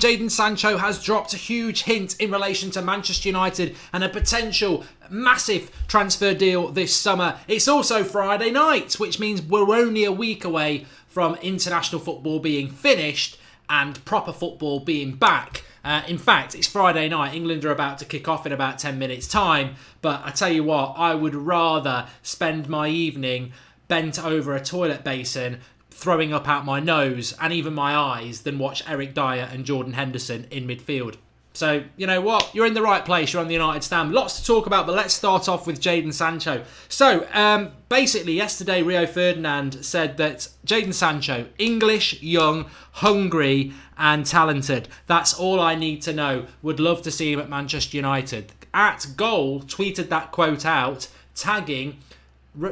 Jadon Sancho has dropped a huge hint in relation to Manchester United and a potential massive transfer deal this summer. It's also Friday night, which means we're only a week away from international football being finished and proper football being back. In fact, it's Friday night. England are about to kick off in about 10 minutes' time. But I tell you what, I would rather spend my evening bent over a toilet basin throwing up out my nose and even my eyes than watch Eric Dyer and Jordan Henderson in midfield. So, you know what? You're in the right place. You're on the United stand. Lots to talk about, but let's start off with Jadon Sancho. So, basically, yesterday, Rio Ferdinand said that Jadon Sancho, English, young, hungry, and talented. That's all I need to know. Would love to see him at Manchester United. At Goal tweeted that quote out, tagging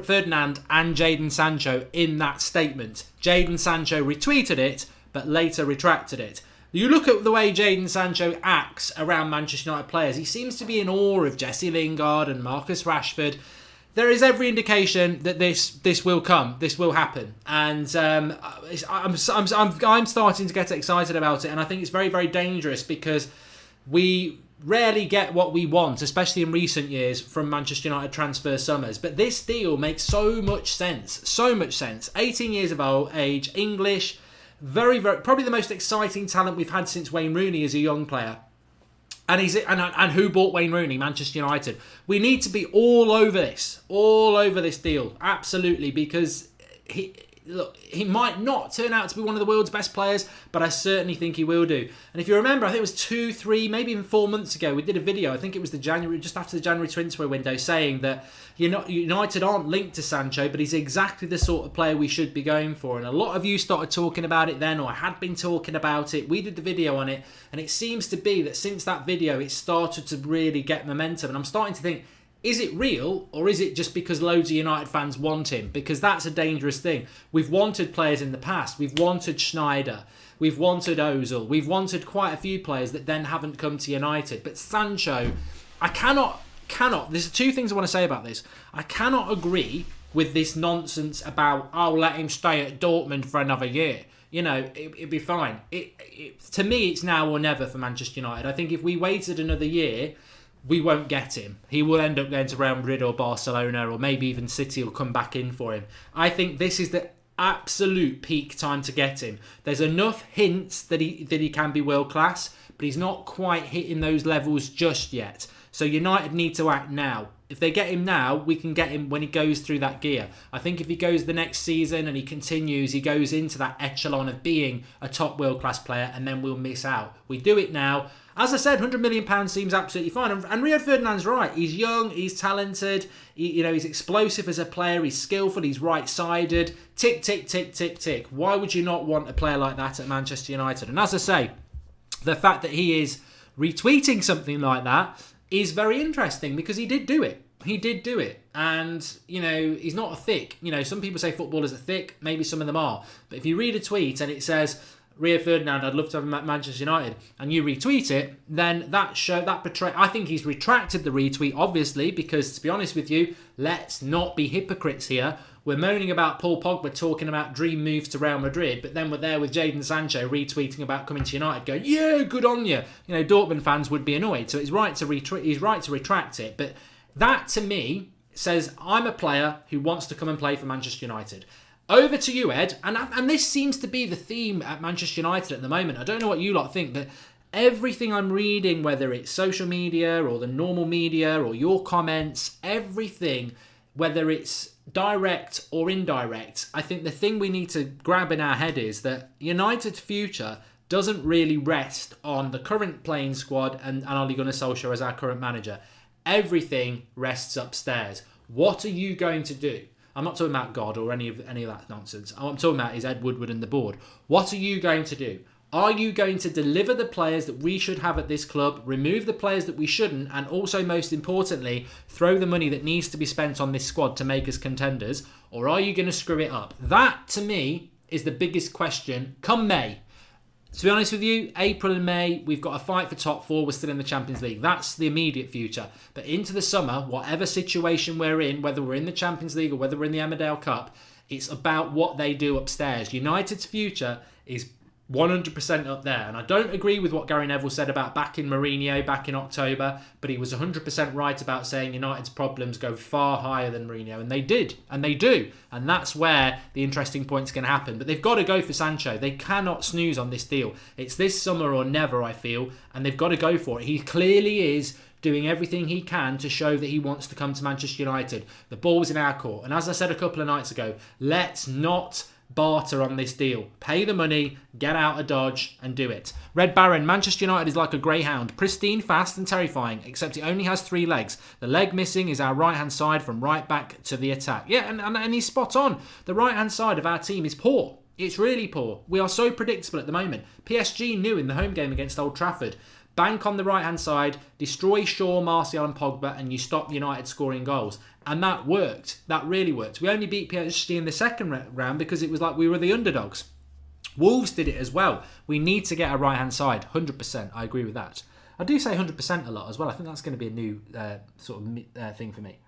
Ferdinand and Jadon Sancho in that statement. Jadon Sancho retweeted it, but later retracted it. You look at the way Jadon Sancho acts around Manchester United players, he seems to be in awe of Jesse Lingard and Marcus Rashford. There is every indication that this will come, this will happen, and I'm starting to get excited about it, and I think it's very, very dangerous because we rarely get what we want, especially in recent years, from Manchester United transfer summers. But this deal makes so much sense. 18 years of age, English, very, very, probably the most exciting talent we've had since Wayne Rooney as a young player. And who bought Wayne Rooney? Manchester United. We need to be all over this deal, absolutely, because he might not turn out to be one of the world's best players, but I certainly think he will do. And if you remember, I think it was 2, 3, maybe even 4 months ago, we did a video, I think it was just after the January transfer window, saying that United aren't linked to Sancho, but he's exactly the sort of player we should be going for. And a lot of you started talking about it then, or had been talking about it. We did the video on it, and it seems to be that since that video, it started to really get momentum. And I'm starting to think, is it real, or is it just because loads of United fans want him? Because that's a dangerous thing. We've wanted players in the past. We've wanted Schneider. We've wanted Ozil. We've wanted quite a few players that then haven't come to United. But Sancho, I cannot, there's two things I want to say about this. I cannot agree with this nonsense about, I'll let him stay at Dortmund for another year. You know, it'd be fine. To me, it's now or never for Manchester United. I think if we waited another year, we won't get him. He will end up going to Real Madrid or Barcelona, or maybe even City will come back in for him. I think this is the absolute peak time to get him. There's enough hints that he can be world class, but he's not quite hitting those levels just yet. So United need to act now. If they get him now, we can get him when he goes through that gear. I think if he goes the next season and he continues, he goes into that echelon of being a top world-class player, and then we'll miss out. We do it now. As I said, £100 million seems absolutely fine. And Rio Ferdinand's right. He's young, he's talented, he's explosive as a player, he's skillful, he's right-sided. Tick, tick, tick, tick, tick. Why would you not want a player like that at Manchester United? And as I say, the fact that he is retweeting something like that is very interesting, because he did do it. And, he's not a thick. Some people say footballers are thick. Maybe some of them are. But if you read a tweet and it says, Rio Ferdinand, I'd love to have him at Manchester United, and you retweet it, then I think he's retracted the retweet, obviously, because, to be honest with you, let's not be hypocrites here. We're moaning about Paul Pogba talking about dream moves to Real Madrid, but then we're there with Jadon Sancho retweeting about coming to United, going, yeah, good on you. Dortmund fans would be annoyed, so he's right to retract it. But that, to me, says I'm a player who wants to come and play for Manchester United. Over to you, Ed, and this seems to be the theme at Manchester United at the moment. I don't know what you lot think, but everything I'm reading, whether it's social media or the normal media or your comments, everything, whether it's direct or indirect, I think the thing we need to grab in our head is that United's future doesn't really rest on the current playing squad and Ole Gunnar Solskjaer as our current manager. Everything rests upstairs. What are you going to do? I'm not talking about God or any of that nonsense. All I'm talking about is Ed Woodward and the board. What are you going to do? Are you going to deliver the players that we should have at this club, remove the players that we shouldn't, and also, most importantly, throw the money that needs to be spent on this squad to make us contenders? Or are you going to screw it up? That, to me, is the biggest question come May. To be honest with you, April and May, we've got a fight for top four. We're still in the Champions League. That's the immediate future. But into the summer, whatever situation we're in, whether we're in the Champions League or whether we're in the Emmerdale Cup, it's about what they do upstairs. United's future is 100% up there. And I don't agree with what Gary Neville said about backing Mourinho back in October, but he was 100% right about saying United's problems go far higher than Mourinho, and they did, and they do. And that's where the interesting point's going to happen. But they've got to go for Sancho. They cannot snooze on this deal. It's this summer or never, I feel, and they've got to go for it. He clearly is doing everything he can to show that he wants to come to Manchester United. The ball's in our court. And as I said a couple of nights ago, let's not barter on this deal. Pay the money, get out of Dodge, and do it. Red Baron, Manchester United is like a greyhound, pristine, fast and terrifying, except it only has 3 legs. The leg missing is our right-hand side from right back to the attack. Yeah, and he's spot on. The right-hand side of our team is poor. It's really poor. We are so predictable at the moment. PSG knew in the home game against Old Trafford, bank on the right-hand side, destroy Shaw, Martial and Pogba, and you stop United scoring goals. And that worked. That really worked. We only beat PSG in the second round because it was like we were the underdogs. Wolves did it as well. We need to get a right-hand side. 100%. I agree with that. I do say 100% a lot as well. I think that's going to be a new thing for me.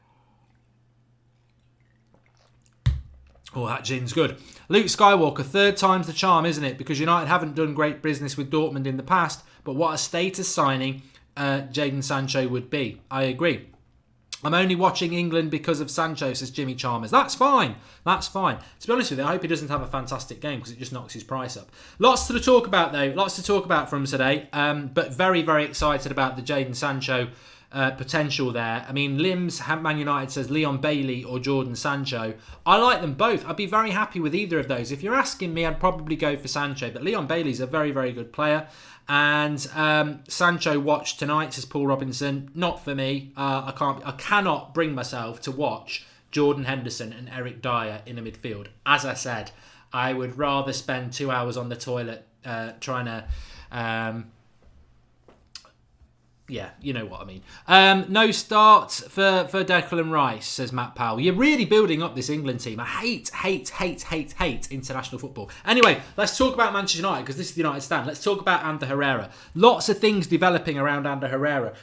Oh, that gin's good. Luke Skywalker, 3rd time's the charm, isn't it? Because United haven't done great business with Dortmund in the past, but what a status signing Jadon Sancho would be. I agree. I'm only watching England because of Sancho, says Jimmy Chalmers. That's fine. That's fine. To be honest with you, I hope he doesn't have a fantastic game because it just knocks his price up. Lots to talk about, though. Lots to talk about from today. But very, very excited about the Jadon Sancho potential there. I mean, Lims, Man United says Leon Bailey or Jadon Sancho. I like them both. I'd be very happy with either of those. If you're asking me, I'd probably go for Sancho. But Leon Bailey's a very, very good player. And Sancho watched tonight, says Paul Robinson. Not for me. I cannot bring myself to watch Jordan Henderson and Eric Dyer in a midfield. As I said, I would rather spend 2 hours on the toilet trying to... yeah, you know what I mean. No start for Declan Rice, says Matt Powell. You're really building up this England team. I hate international football. Anyway, let's talk about Manchester United because this is the United stand. Let's talk about Ander Herrera. Lots of things developing around Ander Herrera.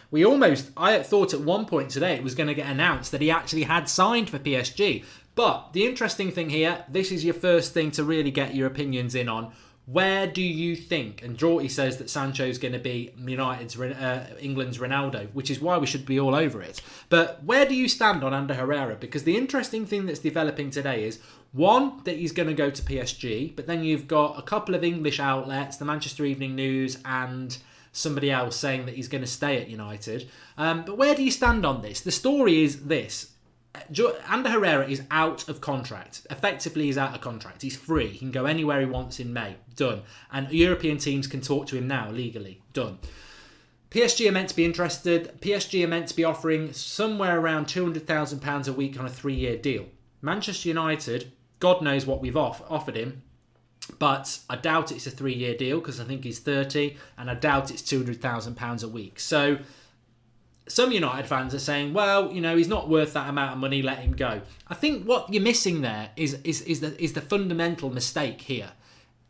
I thought at one point today it was going to get announced that he actually had signed for PSG. But the interesting thing here, this is your first thing to really get your opinions in on. Where do you think, and Draughty says that Sancho's going to be England's Ronaldo, which is why we should be all over it. But where do you stand on Ander Herrera? Because the interesting thing that's developing today is, one, that he's going to go to PSG, but then you've got a couple of English outlets, the Manchester Evening News and somebody else saying that he's going to stay at United. But where do you stand on this? The story is this. Ander Herrera is out of contract. Effectively, he's out of contract. He's free. He can go anywhere he wants in May. Done. And European teams can talk to him now, legally. Done. PSG are meant to be interested. PSG are meant to be offering somewhere around £200,000 a week on a 3-year deal. Manchester United, God knows what we've offered him, but I doubt it's a 3-year deal because I think he's 30, and I doubt it's £200,000 a week. So some United fans are saying, well, you know, he's not worth that amount of money, let him go. I think what you're missing there is the fundamental mistake here.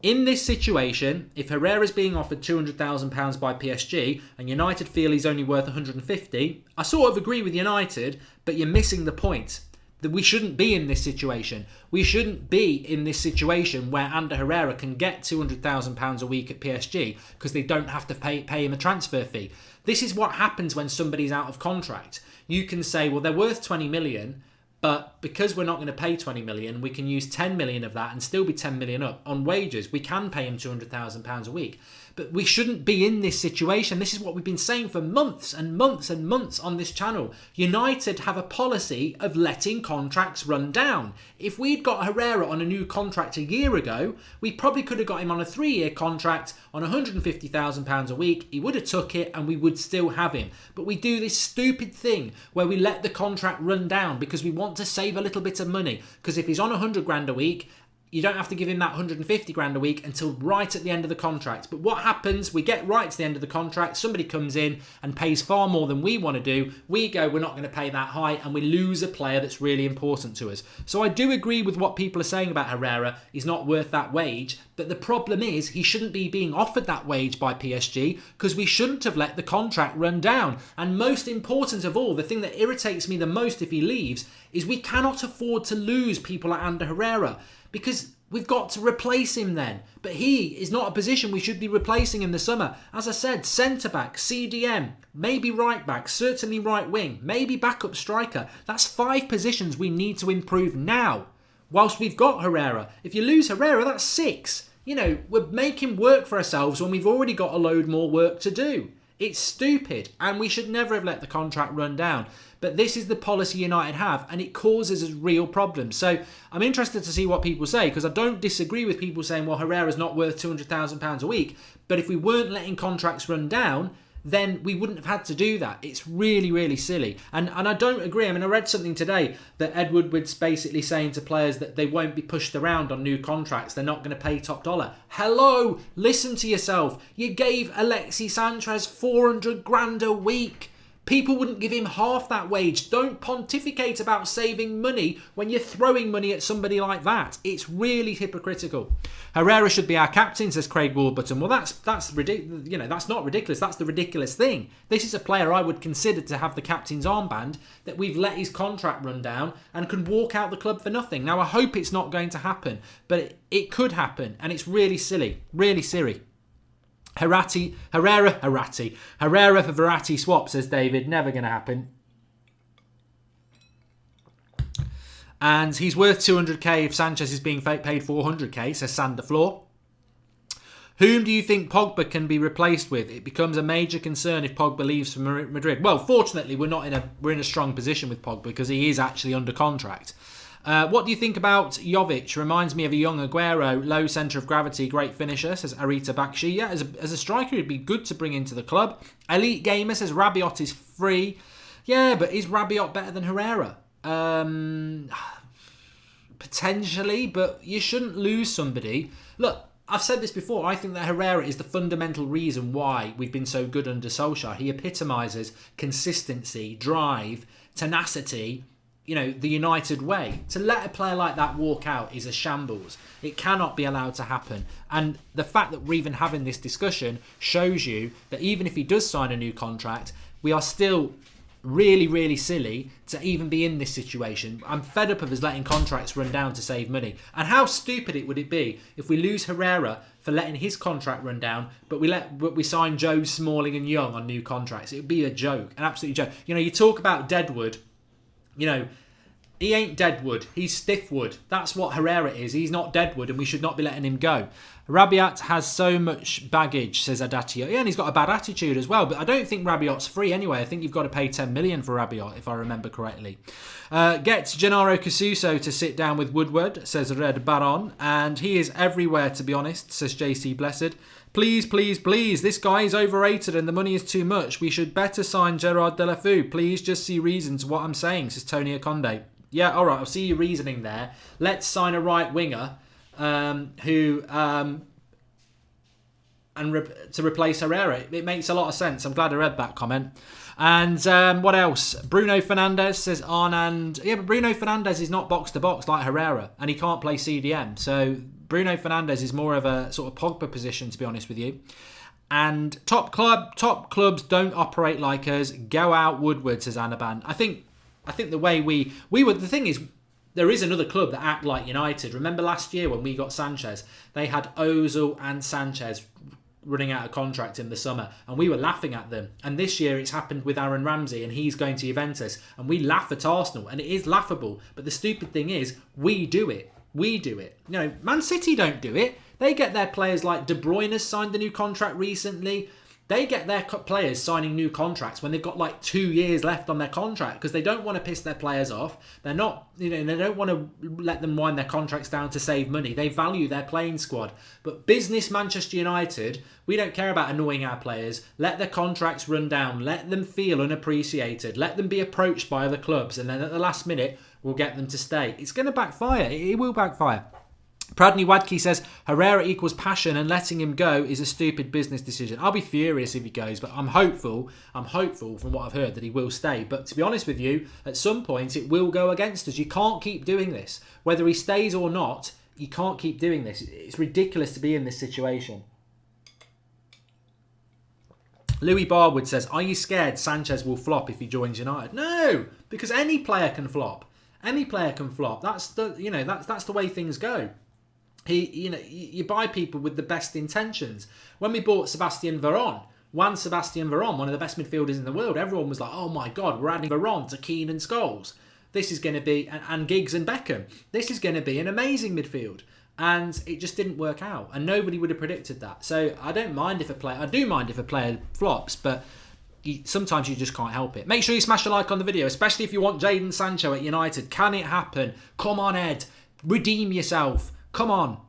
In this situation, if Herrera's being offered £200,000 by PSG and United feel he's only worth 150, I sort of agree with United, but you're missing the point. That we shouldn't be in this situation. We shouldn't be in this situation where Ander Herrera can get £200,000 a week at PSG because they don't have to pay him a transfer fee. This is what happens when somebody's out of contract. You can say, well, they're worth 20 million, but because we're not going to pay 20 million, we can use 10 million of that and still be 10 million up on wages. We can pay him £200,000 a week. But we shouldn't be in this situation. This is what we've been saying for months and months and months on this channel. United have a policy of letting contracts run down. If we'd got Herrera on a new contract a year ago, we probably could have got him on a 3-year contract on £150,000 a week. He would have took it and we would still have him. But we do this stupid thing where we let the contract run down because we want to save a little bit of money. Because if he's on 100 grand a week, you don't have to give him that 150 grand a week until right at the end of the contract. But what happens, we get right to the end of the contract, somebody comes in and pays far more than we want to do. We go, we're not going to pay that high, and we lose a player that's really important to us. So I do agree with what people are saying about Herrera. He's not worth that wage, But the problem is he shouldn't be being offered that wage by PSG because we shouldn't have let the contract run down. And most important of all, the thing that irritates me the most if he leaves is we cannot afford to lose people like Ander Herrera because we've got to replace him then. But he is not a position we should be replacing in the summer. As I said, centre-back, CDM, maybe right-back, certainly right wing, maybe backup striker. That's 5 positions we need to improve now. Whilst we've got Herrera. If you lose Herrera, that's 6. You know, we're making work for ourselves when we've already got a load more work to do. It's stupid, and we should never have let the contract run down. But this is the policy United have, and it causes us real problems. So I'm interested to see what people say, because I don't disagree with people saying, well, Herrera's not worth £200,000 a week. But if we weren't letting contracts run down, then we wouldn't have had to do that. It's really, really silly. And I don't agree. I mean, I read something today that Ed Woodward's basically saying to players that they won't be pushed around on new contracts. They're not going to pay top dollar. Hello, listen to yourself. You gave Alexis Sanchez 400 grand a week. People wouldn't give him half that wage. Don't pontificate about saving money when you're throwing money at somebody like that. It's really hypocritical. Herrera should be our captain, says Craig Warburton. Well, that's ridiculous. You know, that's not ridiculous. That's the ridiculous thing. This is a player I would consider to have the captain's armband that we've let his contract run down and can walk out the club for nothing. Now, I hope it's not going to happen, but it could happen, and it's really silly. Really silly. Herrera for Verratti swap, says David. Never going to happen. And he's worth 200k if Sanchez is being paid 400k, says Sander Floor. Whom do you think Pogba can be replaced with? It becomes a major concern if Pogba leaves for Madrid. Well, fortunately, we're in a strong position with Pogba because he is actually under contract. What do you think about Jovic? Reminds me of a young Aguero, low centre of gravity, great finisher, says Arita Bakshi. Yeah, as a striker, he'd be good to bring into the club. Elite Gamer says Rabiot is free. Yeah, but is Rabiot better than Herrera? Potentially, but you shouldn't lose somebody. Look, I've said this before. I think that Herrera is the fundamental reason why we've been so good under Solskjaer. He epitomises consistency, drive, tenacity, you know, the United way. To let a player like that walk out is a shambles. It cannot be allowed to happen. And the fact that we're even having this discussion shows you that even if he does sign a new contract, we are still really, really silly to even be in this situation. I'm fed up of us letting contracts run down to save money. And how stupid would it be if we lose Herrera for letting his contract run down, but we sign Joe, Smalling and Young on new contracts? It would be a joke, an absolute joke. You know, you talk about Deadwood. You know, he ain't Deadwood. He's Stiffwood. That's what Herrera is. He's not Deadwood, and we should not be letting him go. Rabiot has so much baggage, says Adatio. Yeah, and he's got a bad attitude as well. But I don't think Rabiot's free anyway. I think you've got to pay 10 million for Rabiot, if I remember correctly. Get Gennaro Casuso to sit down with Woodward, says Red Baron. And he is everywhere, to be honest, says JC Blessed. Please, please, please. This guy is overrated and the money is too much. We should better sign Gerard Deulofeu. Please just see reasons what I'm saying, says Tony Akonde. Yeah, all right, I'll see your reasoning there. Let's sign a right winger to replace Herrera. It makes a lot of sense. I'm glad I read that comment. And what else? Bruno Fernandes says Arnand. Yeah, but Bruno Fernandes is not box to box like Herrera, and he can't play CDM. So Bruno Fernandes is more of a sort of Pogba position, to be honest with you. And top clubs don't operate like us. Go out Woodward, says Anaban. I think the way we were. The thing is, there is another club that act like United. Remember last year when we got Sanchez? They had Ozil and Sanchez running out of contract in the summer, and we were laughing at them. And this year it's happened with Aaron Ramsey, and he's going to Juventus, and we laugh at Arsenal, and it is laughable. But the stupid thing is, we do it. We do it. You know, Man City don't do it. They get their players like De Bruyne has signed a new contract recently. They get their players signing new contracts when they've got like 2 years left on their contract because they don't want to piss their players off. They're not, you know, they don't want to let them wind their contracts down to save money. They value their playing squad. But business Manchester United, we don't care about annoying our players. Let their contracts run down. Let them feel unappreciated. Let them be approached by other clubs. And then at the last minute, we'll get them to stay. It's going to backfire. It will backfire. Pradney Wadke says Herrera equals passion and letting him go is a stupid business decision. I'll be furious if he goes, but I'm hopeful from what I've heard that he will stay. But to be honest with you, at some point it will go against us. You can't keep doing this. Whether he stays or not, you can't keep doing this. It's ridiculous to be in this situation. Louis Barwood says, are you scared Sanchez will flop if he joins United? No, because any player can flop. Any player can flop. That's the way things go. You buy people with the best intentions. When we bought Sebastian Veron, one of the best midfielders in the world, everyone was like, oh my God, we're adding Veron to Keane and Scholes. This is going to be, and Giggs and Beckham, this is going to be an amazing midfield. And it just didn't work out. And nobody would have predicted that. So I do mind if a player flops, but sometimes you just can't help it. Make sure you smash a like on the video, especially if you want Jadon Sancho at United. Can it happen? Come on, Ed. Redeem yourself. Come on.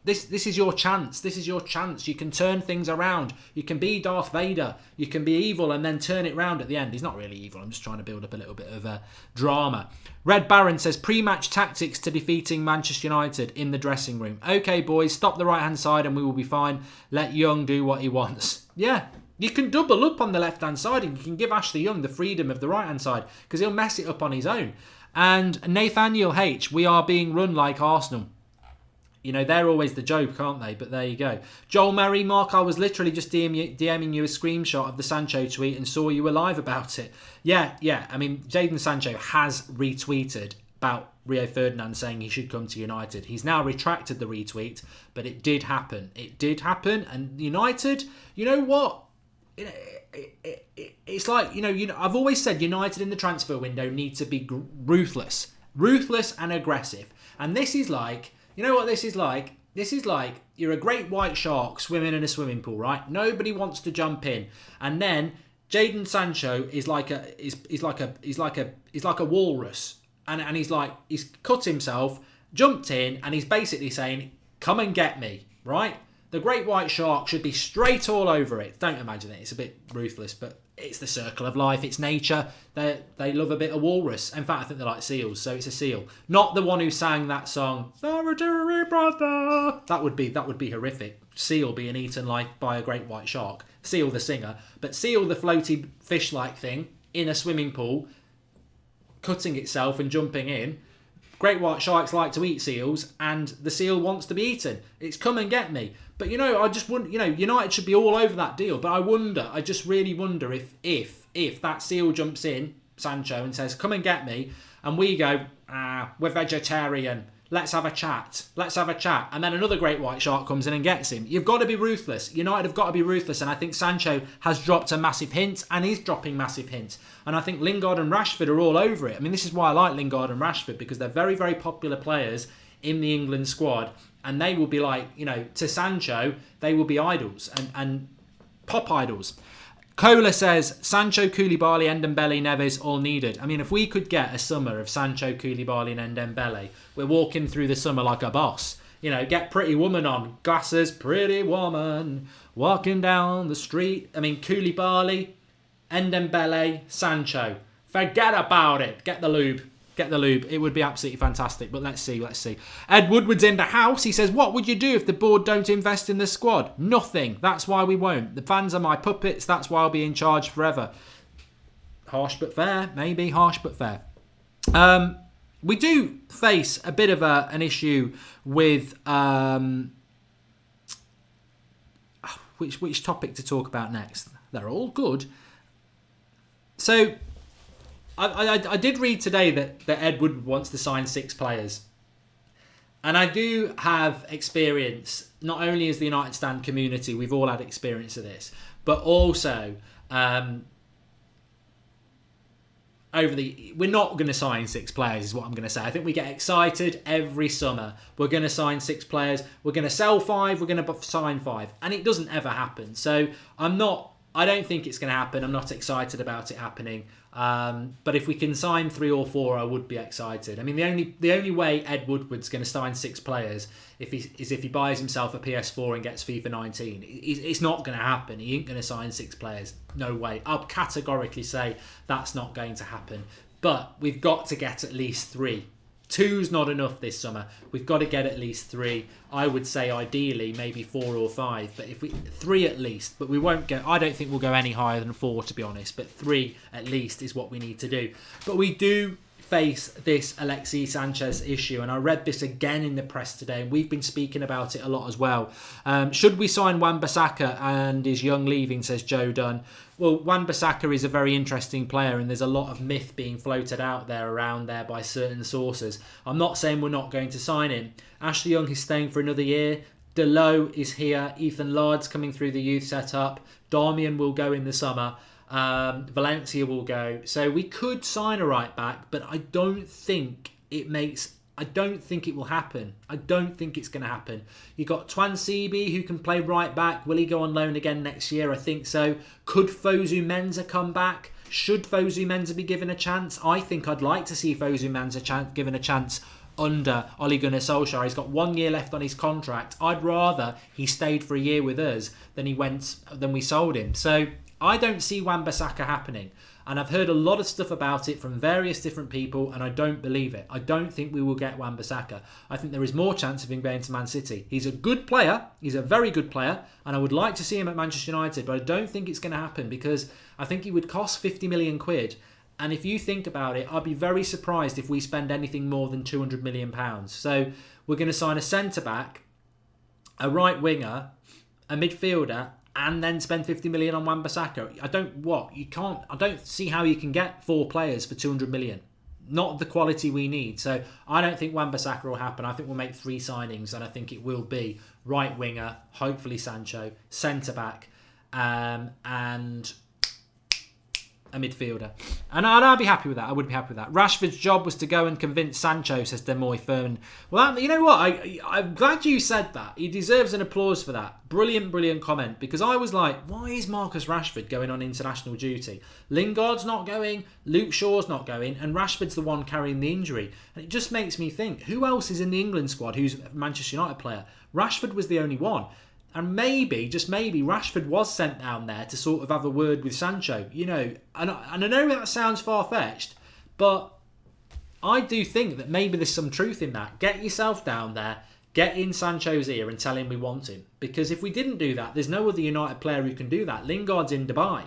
This is your chance. This is your chance. You can turn things around. You can be Darth Vader. You can be evil and then turn it round at the end. He's not really evil. I'm just trying to build up a little bit of drama. Red Baron says, pre-match tactics to defeating Manchester United in the dressing room. Okay, boys, stop the right-hand side and we will be fine. Let Young do what he wants. Yeah, you can double up on the left-hand side and you can give Ashley Young the freedom of the right-hand side because he'll mess it up on his own. And Nathaniel H, we are being run like Arsenal. They're always the joke, aren't they? But there you go. Joel Murray, Mark, I was literally just DMing you a screenshot of the Sancho tweet and saw you were live about it. Yeah. I mean, Jadon Sancho has retweeted about Rio Ferdinand saying he should come to United. He's now retracted the retweet, but it did happen. It did happen. And United, you know what? It's like, I've always said United in the transfer window need to be ruthless and aggressive. And this is like... You know what this is like? This is like you're a great white shark swimming in a swimming pool, right? Nobody wants to jump in, and then Jadon Sancho is like a walrus, and he's cut himself, jumped in, and he's basically saying, "Come and get me," right? The great white shark should be straight all over it. Don't imagine it. It's a bit ruthless, but it's the circle of life. It's nature. They love a bit of walrus. In fact, I think they like seals, so it's a seal. Not the one who sang that song, "Solitary Brother." That would be horrific. Seal being eaten like by a great white shark. Seal the singer, but seal the floaty fish-like thing in a swimming pool, cutting itself and jumping in. Great white sharks like to eat seals, and the seal wants to be eaten. It's come and get me. But I just wonder. United should be all over that deal. But I just really wonder if that seal jumps in, Sancho, and says, "Come and get me," and we go, "We're vegetarian. Let's have a chat. And then another great white shark comes in and gets him. You've got to be ruthless. United have got to be ruthless. And I think Sancho has dropped a massive hint and is dropping massive hints. And I think Lingard and Rashford are all over it. I mean, this is why I like Lingard and Rashford, because they're very, very popular players in the England squad. And they will be like, to Sancho, they will be idols and pop idols. Cola says, Sancho, Koulibaly, Ndombele, Neves, all needed. I mean, if we could get a summer of Sancho, Koulibaly and Ndombele, we're walking through the summer like a boss. Get Pretty Woman on. Glasses, Pretty Woman, walking down the street. I mean, Koulibaly, Ndombele, Sancho. Forget about it. Get the lube. It would be absolutely fantastic. But let's see. Ed Woodward's in the house. He says, what would you do if the board don't invest in the squad? Nothing. That's why we won't. The fans are my puppets. That's why I'll be in charge forever. Harsh but fair. Maybe harsh but fair. We do face a bit of an issue with... which topic to talk about next? They're all good. So... I did read today that Ed Woodward wants to sign 6 players. And I do have experience, not only as the United Stand community, we've all had experience of this, but also we're not going to sign 6 players is what I'm going to say. I think we get excited every summer. We're going to sign 6 players. We're going to sell 5. We're going to sign 5. And it doesn't ever happen. So I don't think it's going to happen. I'm not excited about it happening. But if we can sign 3 or 4, I would be excited. I mean, the only way Ed Woodward's going to sign 6 players if he buys himself a PS4 and gets FIFA 19. It's not going to happen. He ain't going to sign 6 players. No way. I'll categorically say that's not going to happen. But we've got to get at least 3. 2's not enough this summer. We've got to get at least 3. I would say ideally maybe 4 or 5, but if 3 at least. But we won't go. I don't think we'll go any higher than 4, to be honest. But 3 at least is what we need to do. But we do face this Alexis Sanchez issue, and I read this again in the press today, and we've been speaking about it a lot as well. Should we sign Wan-Bissaka and is Young leaving, says Joe Dunn. Well, Wan-Bissaka is a very interesting player, and there's a lot of myth being floated out there around there by certain sources. I'm not saying we're not going to sign him. Ashley Young is staying for another year. Delo is here. Ethan Lard's coming through the youth setup. Darmian will go in the summer. Valencia will go. So we could sign a right back, but I don't think it will happen. I don't think it's going to happen. You've got Twan Sebi, who can play right back. Will he go on loan again next year? I think so. Could Fosu Mensah come back? Should Fosu Mensah be given a chance? I think I'd like to see Fosu Mensah given a chance under Ole Gunnar Solskjaer. He's got 1 year left on his contract. I'd rather he stayed for a year with us than we sold him. So I don't see Wan-Bissaka happening. And I've heard a lot of stuff about it from various different people, and I don't believe it. I don't think we will get Wan-Bissaka. I think there is more chance of him going to Man City. He's a good player. He's a very good player. And I would like to see him at Manchester United, but I don't think it's going to happen because I think he would cost 50 million quid. And if you think about it, I'd be very surprised if we spend anything more than £200 million. So we're going to sign a centre-back, a right winger, a midfielder, and then spend 50 million on Wan-Bissaka. I don't see how you can get 4 players for 200 million. Not the quality we need. So I don't think Wan-Bissaka will happen. I think we'll make 3 signings, and I think it will be right winger, hopefully Sancho, centre-back, and a midfielder. And I'd be happy with that. I would be happy with that. Rashford's job was to go and convince Sancho, says Demoy Furman. Well, you know what? I'm glad you said that. He deserves an applause for that. Brilliant comment. Because I was like, why is Marcus Rashford going on international duty? Lingard's not going, Luke Shaw's not going, and Rashford's the one carrying the injury. And it just makes me think, who else is in the England squad who's a Manchester United player? Rashford was the only one. And maybe, just maybe, Rashford was sent down there to sort of have a word with Sancho. You know, and I know that sounds far-fetched, but I do think that maybe there's some truth in that. Get yourself down there, get in Sancho's ear and tell him we want him. Because if we didn't do that, there's no other United player who can do that. Lingard's in Dubai,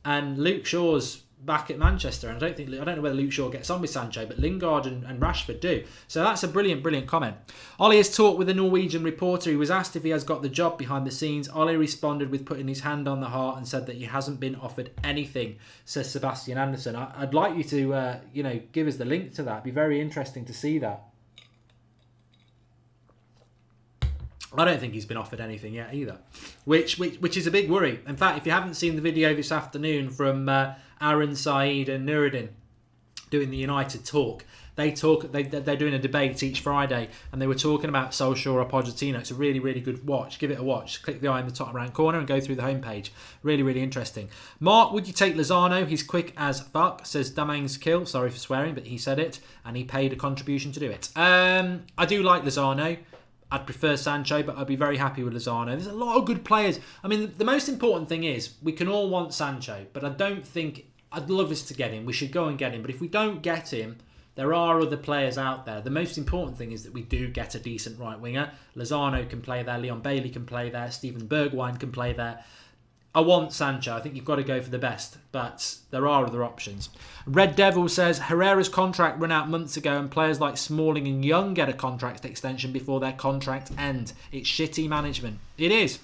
and Luke Shaw's back at Manchester, and I don't know whether Luke Shaw gets on with Sancho, but Lingard and Rashford do. So that's a brilliant comment. Ollie has talked with a Norwegian reporter. He was asked if he has got the job behind the scenes. Ollie responded with putting his hand on the heart and said that he hasn't been offered anything, says Sebastian Anderson. I'd like you to give us the link to that. It'd be very interesting to see that. I don't think he's been offered anything yet either, which is a big worry. In fact, if you haven't seen the video this afternoon from Aaron, Saeed and Nuruddin doing the United talk, they're doing a debate each Friday, and they were talking about Solskjaer or Pochettino. It's a really good watch. Give it a watch. Click the eye in the top right corner and go through the homepage. Really interesting. Mark, would you take Lozano? He's quick as fuck, says Damang's Kill. Sorry for swearing, but he said it, and he paid a contribution to do it. I do like Lozano. I'd prefer Sancho, but I'd be very happy with Lozano. There's a lot of good players. I mean, the most important thing is we can all want Sancho, but I don't think... I'd love us to get him. We should go and get him. But if we don't get him, there are other players out there. The most important thing is that we do get a decent right winger. Lozano can play there. Leon Bailey can play there. Steven Bergwijn can play there. I want Sancho. I think you've got to go for the best, but there are other options. Red Devil says Herrera's contract ran out months ago, and players like Smalling and Young get a contract extension before their contract end. It's shitty management. It is,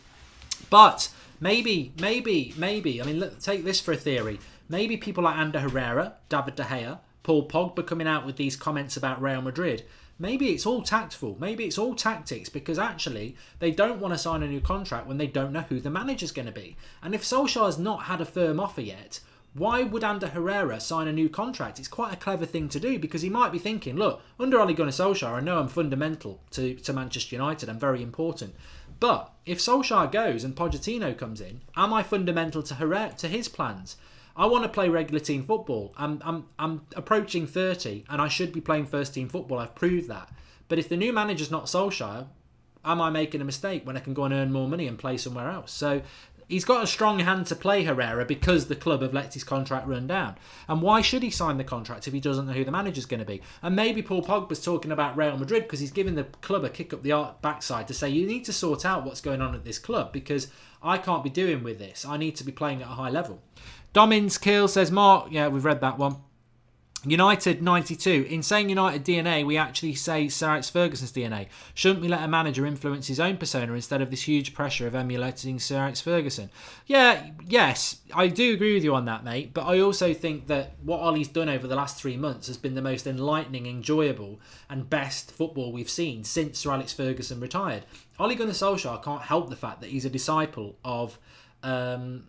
but maybe. I mean, take this for a theory. Maybe people like Ander Herrera, David De Gea, Paul Pogba coming out with these comments about Real Madrid. Maybe it's all tactful. Maybe it's all tactics, because actually they don't want to sign a new contract when they don't know who the manager's going to be. And if Solskjaer's not had a firm offer yet, why would Ander Herrera sign a new contract? It's quite a clever thing to do, because he might be thinking, look, under Ole Gunnar Solskjaer, I know I'm fundamental to Manchester United. I'm very important. But if Solskjaer goes and Pochettino comes in, am I fundamental to Herrera, to his plans? I want to play regular team football. I'm approaching 30 and I should be playing first team football. I've proved that. But if the new manager's not Solskjaer, am I making a mistake when I can go and earn more money and play somewhere else? So he's got a strong hand to play, Herrera, because the club have let his contract run down. And why should he sign the contract if he doesn't know who the manager's going to be? And maybe Paul Pogba's talking about Real Madrid because he's giving the club a kick up the backside to say, you need to sort out what's going on at this club, because I can't be doing with this. I need to be playing at a high level. Domin's Kill says, Mark, yeah, we've read that one. United 92. In saying United DNA, we actually say Sir Alex Ferguson's DNA. Shouldn't we let a manager influence his own persona instead of this huge pressure of emulating Sir Alex Ferguson? Yes, I do agree with you on that, mate. But I also think that what Ollie's done over the last 3 months has been the most enlightening, enjoyable and best football we've seen since Sir Alex Ferguson retired. Ole Gunnar Solskjaer can't help the fact that he's a disciple of Sir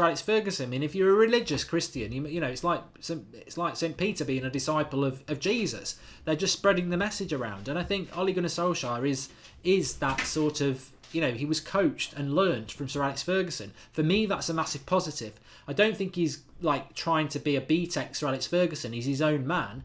Alex Ferguson. I mean, if you're a religious Christian, you know it's like St. Peter being a disciple of Jesus. They're just spreading the message around, and I think Ole Gunnar Solskjaer is that sort of, you know, he was coached and learnt from Sir Alex Ferguson. For me, that's a massive positive. I don't think he's like trying to be a B-Tech Sir Alex Ferguson. He's his own man,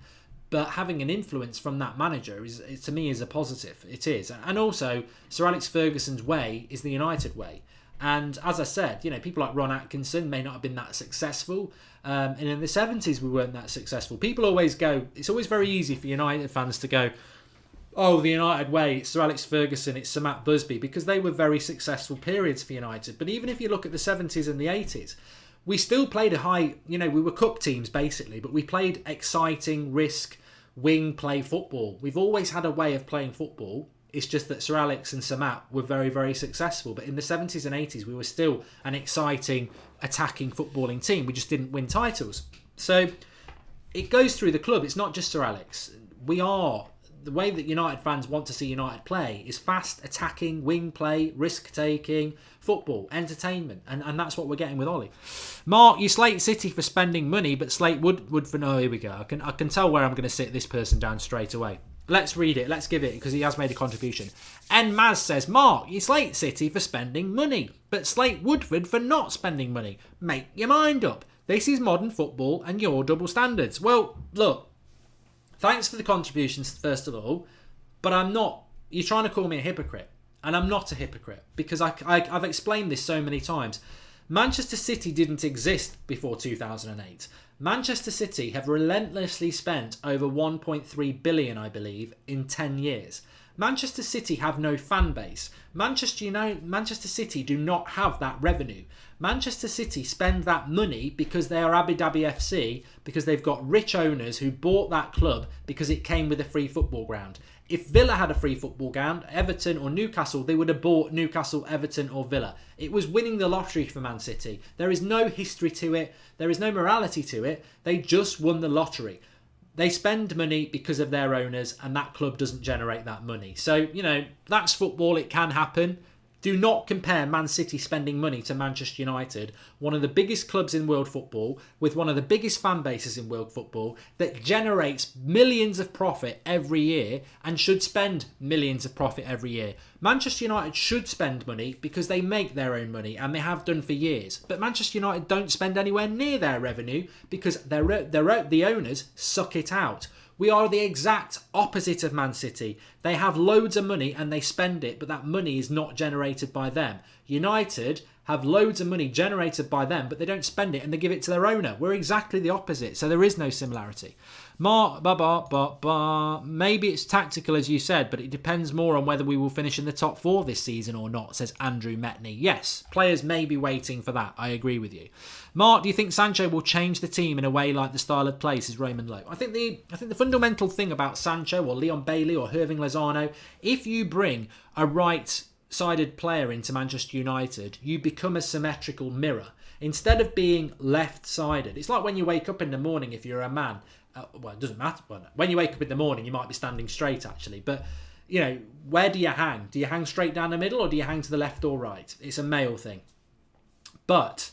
but having an influence from that manager is to me is a positive. It is, and also Sir Alex Ferguson's way is the United way. And as I said, you know, people like Ron Atkinson may not have been that successful. And in the 70s, we weren't that successful. People always go, it's always very easy for United fans to go, oh, the United way, it's Sir Alex Ferguson, it's Sir Matt Busby, because they were very successful periods for United. But even if you look at the 70s and the 80s, we still played a high, you know, we were cup teams basically, but we played exciting, risk, wing play football. We've always had a way of playing football. It's just that Sir Alex and Sir Matt were very, very successful. But in the 70s and 80s, we were still an exciting, attacking, footballing team. We just didn't win titles. So it goes through the club. It's not just Sir Alex. The way that United fans want to see United play is fast, attacking, wing play, risk-taking, football, entertainment. And that's what we're getting with Ollie. Mark, you slate City for spending money, but slate Woodward for... No, here we go. I can tell where I'm going to sit this person down straight away. Let's read it. Let's give it, because he has made a contribution. N Maz says, Mark, you slate City for spending money, but slate Woodford for not spending money. Make your mind up. This is modern football and your double standards. Well, look, thanks for the contributions, first of all, but I'm not... You're trying to call me a hypocrite, and I'm not a hypocrite, because I've explained this so many times. Manchester City didn't exist before 2008. Manchester City have relentlessly spent over 1.3 billion, I believe, in 10 years. Manchester City have no fan base. Manchester City do not have that revenue. Manchester City spend that money because they are Abu Dhabi FC, because they've got rich owners who bought that club because it came with a free football ground. If Villa had a free football ground, Everton or Newcastle, they would have bought Newcastle, Everton or Villa. It was winning the lottery for Man City. There is no history to it. There is no morality to it. They just won the lottery. They spend money because of their owners, and that club doesn't generate that money. So, you know, that's football. It can happen. Do not compare Man City spending money to Manchester United, one of the biggest clubs in world football, with one of the biggest fan bases in world football, that generates millions of profit every year and should spend millions of profit every year. Manchester United should spend money because they make their own money, and they have done for years. But Manchester United don't spend anywhere near their revenue because the owners suck it out. We are the exact opposite of Man City. They have loads of money and they spend it, but that money is not generated by them. United have loads of money generated by them, but they don't spend it and they give it to their owner. We're exactly the opposite, so there is no similarity. Maybe it's tactical, as you said, but it depends more on whether we will finish in the top 4 this season or not, says Andrew Metney. Yes, players may be waiting for that. I agree with you. Mark, do you think Sancho will change the team in a way like the style of play, says Raymond Lowe? I think the fundamental thing about Sancho or Leon Bailey or Hirving Lozano, if you bring a right-sided player into Manchester United, you become a symmetrical mirror. Instead of being left-sided, it's like when you wake up in the morning, if you're a man, well, it doesn't matter. When you wake up in the morning, you might be standing straight, actually. But, you know, where do you hang? Do you hang straight down the middle or do you hang to the left or right? It's a male thing. But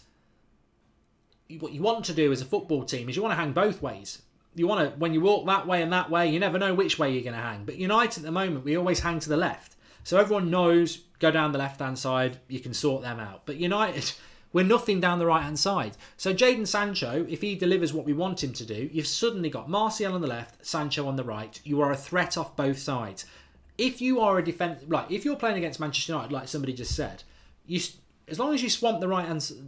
what you want to do as a football team is you want to hang both ways. You want to, when you walk that way and that way, you never know which way you're going to hang. But United at the moment, we always hang to the left. So everyone knows, go down the left-hand side, you can sort them out. But United, we're nothing down the right-hand side. So Jadon Sancho, if he delivers what we want him to do, you've suddenly got Martial on the left, Sancho on the right. You are a threat off both sides. If you are a if you're playing against Manchester United, like somebody just said, as long as you swamp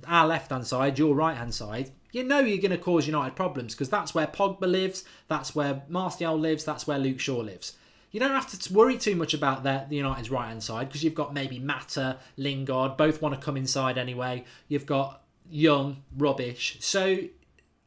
our left-hand side, your right-hand side, you know you're going to cause United problems because that's where Pogba lives, that's where Martial lives, that's where Luke Shaw lives. You don't have to worry too much about the United's right-hand side because you've got maybe Mata, Lingard, both want to come inside anyway. You've got Young, rubbish. So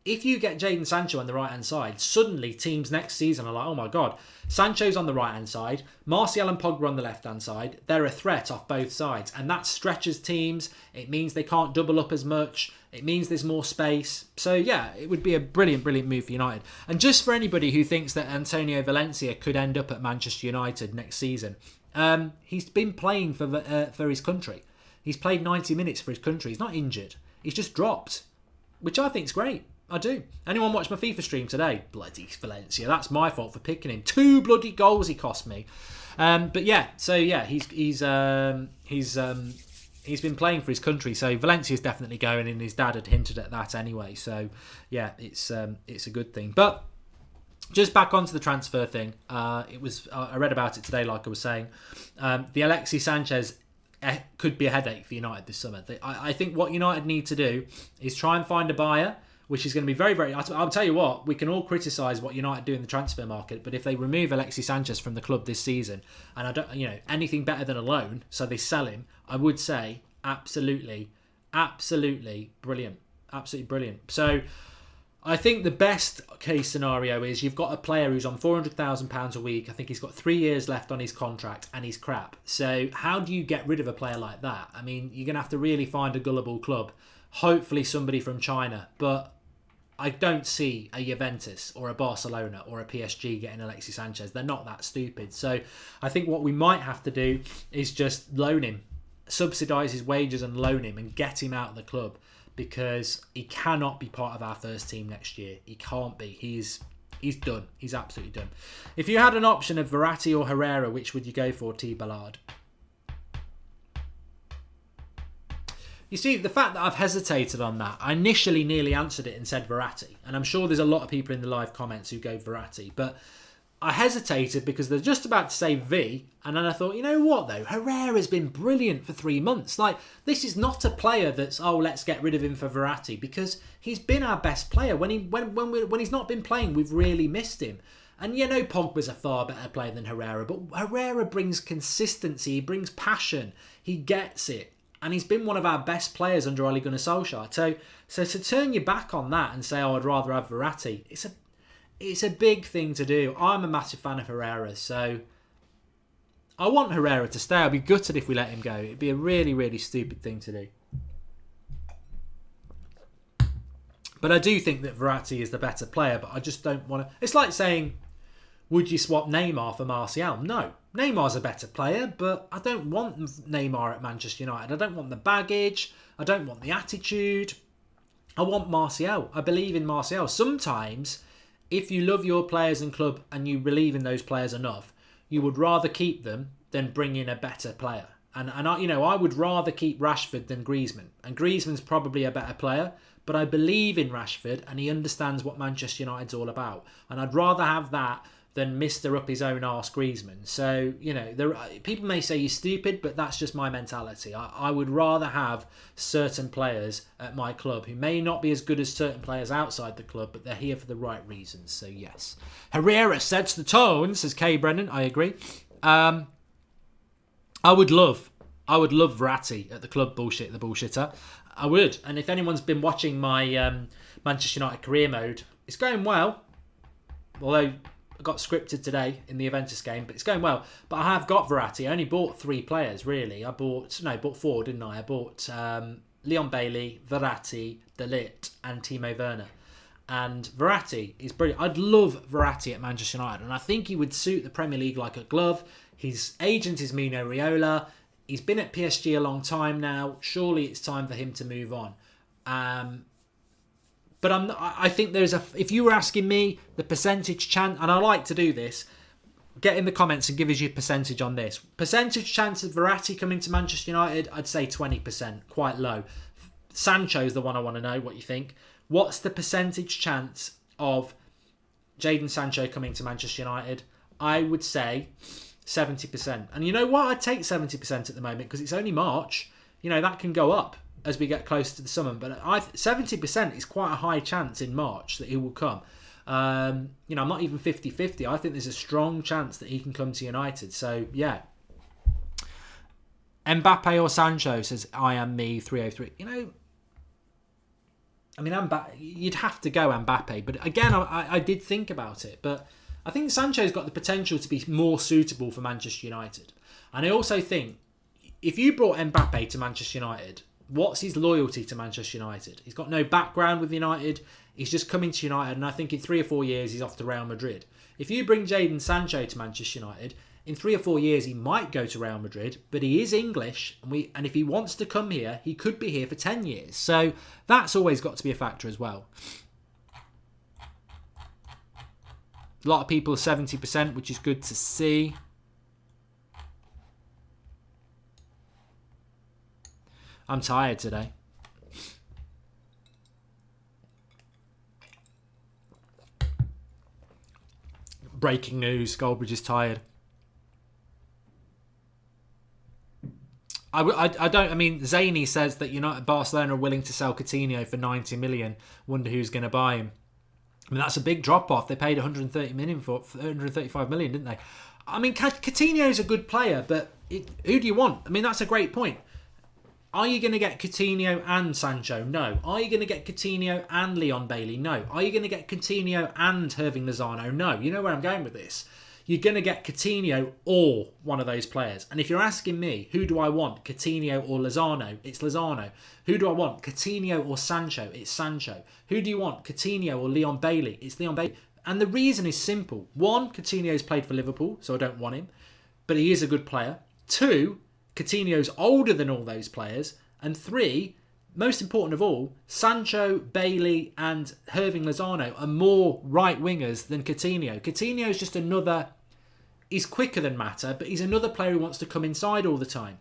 if you get Jadon Sancho on the right-hand side, suddenly teams next season are like, oh my God, Sancho's on the right-hand side, Martial and Pogba on the left-hand side. They're a threat off both sides. And that stretches teams. It means they can't double up as much. It means there's more space. So, yeah, it would be a brilliant, brilliant move for United. And just for anybody who thinks that Antonio Valencia could end up at Manchester United next season, he's been playing for his country. He's played 90 minutes for his country. He's not injured. He's just dropped, which I think is great. I do. Anyone watch my FIFA stream today? Bloody Valencia. That's my fault for picking him. 2 bloody goals he cost me. But yeah, so yeah, he's been playing for his country. So Valencia's definitely going, and his dad had hinted at that anyway. So yeah, it's a good thing. But just back onto the transfer thing. I read about it today, like I was saying. The Alexis Sanchez could be a headache for United this summer. I think what United need to do is try and find a buyer, which is going to be very, very... I'll tell you what, we can all criticise what United do in the transfer market, but if they remove Alexis Sanchez from the club this season, and I don't, anything better than a loan, so they sell him, I would say absolutely brilliant. Absolutely brilliant. So I think the best case scenario is you've got a player who's on £400,000 a week. I think he's got 3 years left on his contract and he's crap. So how do you get rid of a player like that? I mean, you're going to have to really find a gullible club. Hopefully somebody from China, but I don't see a Juventus or a Barcelona or a PSG getting Alexis Sanchez. They're not that stupid. So I think what we might have to do is just loan him, subsidise his wages and loan him and get him out of the club, because he cannot be part of our first team next year. He can't be. He's done. He's absolutely done. If you had an option of Verratti or Herrera, which would you go for, T. Ballard? You see, the fact that I've hesitated on that, I initially nearly answered it and said Verratti. And I'm sure there's a lot of people in the live comments who go Verratti. But I hesitated because they're just about to say V. And then I thought, you know what, though? Herrera's been brilliant for 3 months. Like, this is not a player that's, oh, let's get rid of him for Verratti. Because he's been our best player. When he's not been playing, we've really missed him. And Pogba's a far better player than Herrera. But Herrera brings consistency. He brings passion. He gets it. And he's been one of our best players under Ole Gunnar Solskjaer. So to turn your back on that and say, oh, I'd rather have Verratti, it's a big thing to do. I'm a massive fan of Herrera, so I want Herrera to stay. I'd be gutted if we let him go. It'd be a really, really stupid thing to do. But I do think that Verratti is the better player, but I just don't want to... It's like saying, would you swap Neymar for Martial? No. Neymar's a better player, but I don't want Neymar at Manchester United. I don't want the baggage. I don't want the attitude. I want Martial. I believe in Martial. Sometimes, if you love your players and club and you believe in those players enough, you would rather keep them than bring in a better player. And I would rather keep Rashford than Griezmann. And Griezmann's probably a better player, but I believe in Rashford and he understands what Manchester United's all about. And I'd rather have that than Mr. Up his own arse Griezmann. So, people may say you're stupid, but that's just my mentality. I would rather have certain players at my club who may not be as good as certain players outside the club, but they're here for the right reasons. So, yes. Herrera sets the tone, says Kay Brennan. I agree. I would love Verratti at the club, the bullshitter. I would. And if anyone's been watching my Manchester United career mode, it's going well. Although I got scripted today in the Juventus game, but it's going well. But I have got Verratti. I only bought 3 players, really. I bought 4, didn't I? I bought Leon Bailey, Verratti, De Ligt, and Timo Werner. And Verratti is brilliant. I'd love Verratti at Manchester United, and I think he would suit the Premier League like a glove. His agent is Mino Raiola. He's been at PSG a long time now. Surely it's time for him to move on. But I think if you were asking me the percentage chance, and I like to do this, get in the comments and give us your percentage on this. Percentage chance of Verratti coming to Manchester United, I'd say 20%, quite low. Sancho's the one I want to know what you think. What's the percentage chance of Jadon Sancho coming to Manchester United? I would say 70%. And you know what? I'd take 70% at the moment because it's only March. That can go up as we get closer to the summer. But 70% is quite a high chance in March that he will come. I'm not even 50-50. I think there's a strong chance that he can come to United. So, yeah. Mbappe or Sancho, says I am me 303. I mean, you'd have to go Mbappe. But again, I did think about it. But I think Sancho's got the potential to be more suitable for Manchester United. And I also think if you brought Mbappe to Manchester United, what's his loyalty to Manchester United? He's got no background with United. He's just coming to United. And I think in 3 or 4 years, he's off to Real Madrid. If you bring Jadon Sancho to Manchester United, in 3 or 4 years, he might go to Real Madrid, but he is English, and if he wants to come here, he could be here for 10 years. So that's always got to be a factor as well. A lot of people are 70%, which is good to see. I'm tired today. Breaking news, Goldbridge is tired. I mean, Zany says that Barcelona are willing to sell Coutinho for 90 million. Wonder who's going to buy him. I mean, that's a big drop off. They paid 135 million, didn't they? I mean, Coutinho's a good player, but who do you want? I mean, that's a great point. Are you going to get Coutinho and Sancho? No. Are you going to get Coutinho and Leon Bailey? No. Are you going to get Coutinho and Hirving Lozano? No. You know where I'm going with this. You're going to get Coutinho or one of those players. And if you're asking me, who do I want, Coutinho or Lozano? It's Lozano. Who do I want, Coutinho or Sancho? It's Sancho. Who do you want, Coutinho or Leon Bailey? It's Leon Bailey. And the reason is simple. 1, Coutinho's played for Liverpool, so I don't want him. But he is a good player. 2, Coutinho's older than all those players. And 3, most important of all, Sancho, Bailey and Hirving Lozano are more right wingers than Coutinho. Coutinho's just another... He's quicker than Mata, but he's another player who wants to come inside all the time.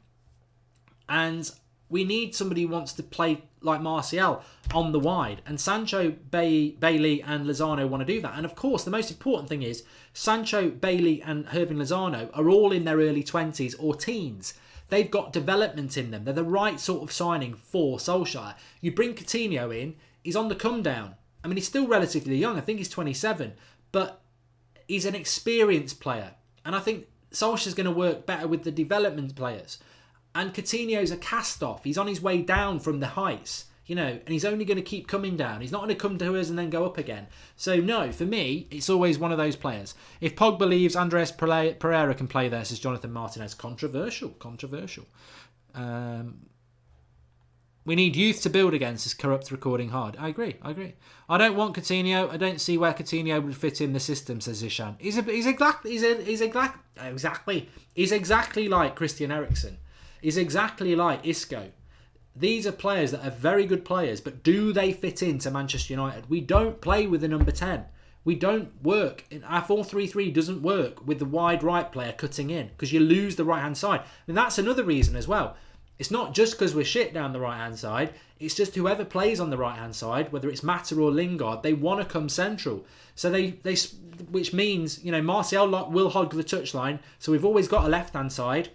And we need somebody who wants to play like Martial on the wide. And Sancho, Bailey and Lozano want to do that. And of course, the most important thing is Sancho, Bailey and Hirving Lozano are all in their early 20s or teens. They've got development in them. They're the right sort of signing for Solskjaer. You bring Coutinho in, he's on the come down. I mean, he's still relatively young. I think he's 27. But he's an experienced player. And I think Solskjaer's going to work better with the development players. And Coutinho's a cast-off. He's on his way down from the heights, and he's only going to keep coming down. He's not going to come to us and then go up again. So, no, for me, it's always one of those players. If Pogba believes Andres Pereira can play there, says Jonathan Martinez. Controversial. We need youth to build against, says Corrupt Recording Hard. I agree. I don't want Coutinho. I don't see where Coutinho would fit in the system, says Zishan. He's exactly like Christian Eriksen. He's exactly like Isco. These are players that are very good players, but do they fit into Manchester United? We don't play with the number 10. We don't work. Our 4-3-3 doesn't work with the wide right player cutting in because you lose the right-hand side. And that's another reason as well. It's not just because we're shit down the right-hand side. It's just whoever plays on the right-hand side, whether it's Mata or Lingard, they want to come central. So which means, Martial will hog the touchline. So we've always got a left-hand side,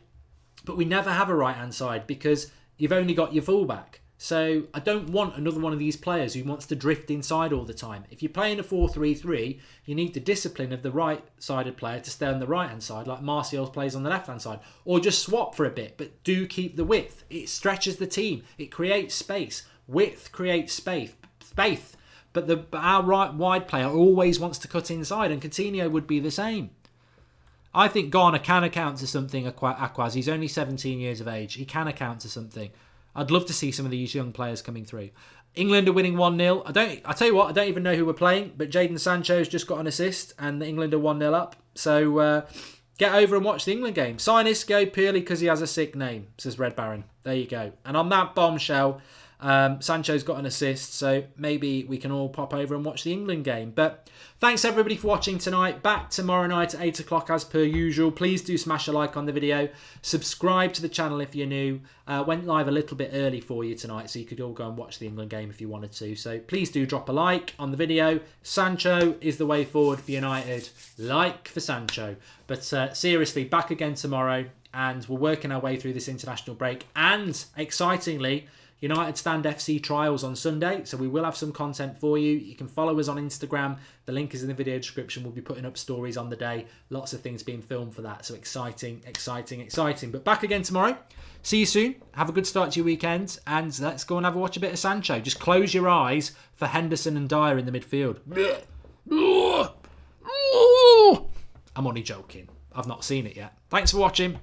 but we never have a right-hand side because you've only got your fullback. So I don't want another one of these players who wants to drift inside all the time. If you're playing a 4-3-3, you need the discipline of the right-sided player to stay on the right-hand side, like Martial plays on the left-hand side. Or just swap for a bit, but do keep the width. It stretches the team. It creates space. Width creates space. But our right-wide player always wants to cut inside, and Coutinho would be the same. I think Garner can account to something, Aquaz. He's only 17 years of age. He can account to something. I'd love to see some of these young players coming through. England are winning 1-0. I tell you what, I don't even know who we're playing, but Jadon Sancho's just got an assist and England are 1-0 up. So get over and watch the England game. Sign Isco purely because he has a sick name, says Red Baron. There you go. And on that bombshell, Sancho's got an assist, so maybe we can all pop over and watch the England game. But thanks everybody for watching tonight. Back tomorrow night at 8 o'clock as per usual. Please do smash a like on the video. Subscribe to the channel if you're new. Went live a little bit early for you tonight, so you could all go and watch the England game if you wanted to. So please do drop a like on the video. Sancho is the way forward for United. Like for Sancho. But seriously, back again tomorrow, and we're working our way through this international break. And excitingly, United Stand FC trials on Sunday, so we will have some content for you. You can follow us on Instagram. The link is in the video description. We'll be putting up stories on the day. Lots of things being filmed for that. So exciting, exciting, exciting. But back again tomorrow. See you soon. Have a good start to your weekend. And let's go and watch a bit of Sancho. Just close your eyes for Henderson and Dyer in the midfield. I'm only joking. I've not seen it yet. Thanks for watching.